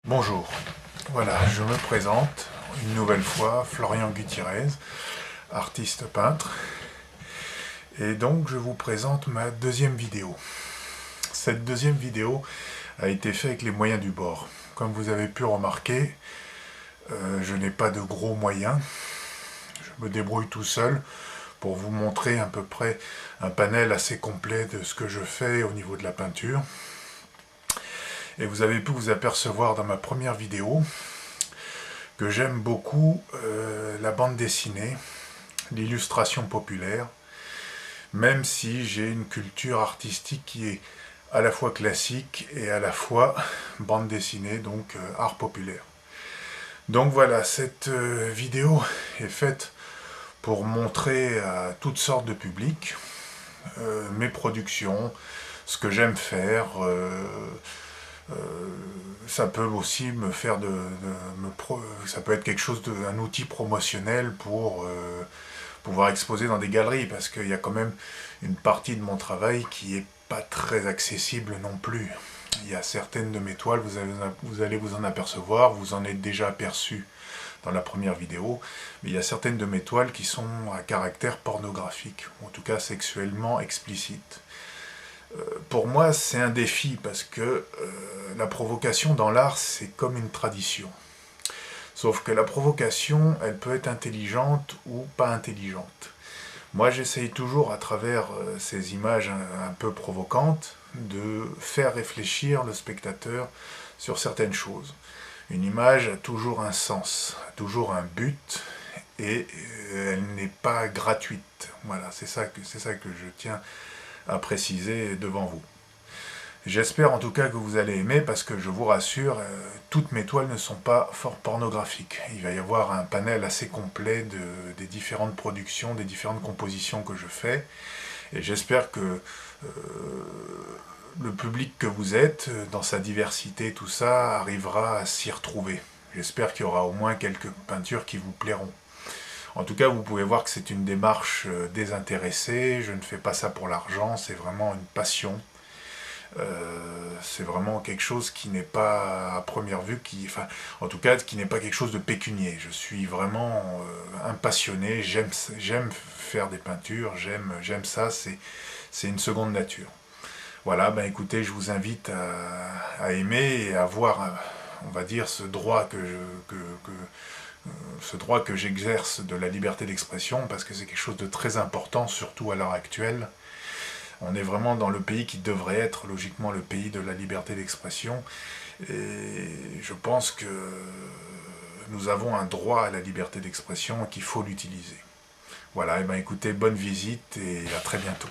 Bonjour, voilà, je me présente une nouvelle fois, Florian Gutiérrez, artiste peintre, et donc je vous présente ma deuxième vidéo. Cette deuxième vidéo a été faite avec les moyens du bord. Comme vous avez pu remarquer, je n'ai pas de gros moyens, je me débrouille tout seul pour vous montrer à peu près un panel assez complet de ce que je fais au niveau de la peinture. Et vous avez pu vous apercevoir dans ma première vidéo que j'aime beaucoup la bande dessinée, l'illustration populaire, même si j'ai une culture artistique qui est à la fois classique et à la fois bande dessinée, donc art populaire. Donc voilà, cette vidéo est faite pour montrer à toutes sortes de publics mes productions, ce que j'aime faire. Ça peut aussi me faire ça peut être quelque chose un outil promotionnel pour pouvoir exposer dans des galeries, parce qu'il y a quand même une partie de mon travail qui est pas très accessible non plus. Il y a certaines de mes toiles, vous allez vous en apercevoir, vous en êtes déjà aperçu dans la première vidéo, mais il y a certaines de mes toiles qui sont à caractère pornographique, ou en tout cas sexuellement explicite. Pour moi, c'est un défi, parce que la provocation dans l'art, c'est comme une tradition. Sauf que la provocation, elle peut être intelligente ou pas intelligente. Moi, j'essaye toujours, à travers ces images un peu provocantes, de faire réfléchir le spectateur sur certaines choses. Une image a toujours un sens, a toujours un but, et elle n'est pas gratuite. Voilà, c'est ça que je tiens à préciser devant vous. J'espère en tout cas que vous allez aimer, parce que je vous rassure, toutes mes toiles ne sont pas fort pornographiques. Il va y avoir un panel assez complet des différentes productions, des différentes compositions que je fais, et j'espère que le public que vous êtes, dans sa diversité, tout ça, arrivera à s'y retrouver. J'espère qu'il y aura au moins quelques peintures qui vous plairont. En tout cas, vous pouvez voir que c'est une démarche désintéressée, je ne fais pas ça pour l'argent, c'est vraiment une passion. C'est vraiment quelque chose qui n'est pas à première vue, en tout cas qui n'est pas quelque chose de pécunier. Je suis vraiment un passionné, j'aime faire des peintures, j'aime ça, c'est une seconde nature. Voilà, ben écoutez, je vous invite à aimer et à voir, on va dire, ce droit que j'exerce de la liberté d'expression, parce que c'est quelque chose de très important, surtout à l'heure actuelle. On est vraiment dans le pays qui devrait être logiquement le pays de la liberté d'expression, et je pense que nous avons un droit à la liberté d'expression et qu'il faut l'utiliser. Voilà, et ben écoutez, bonne visite et à très bientôt.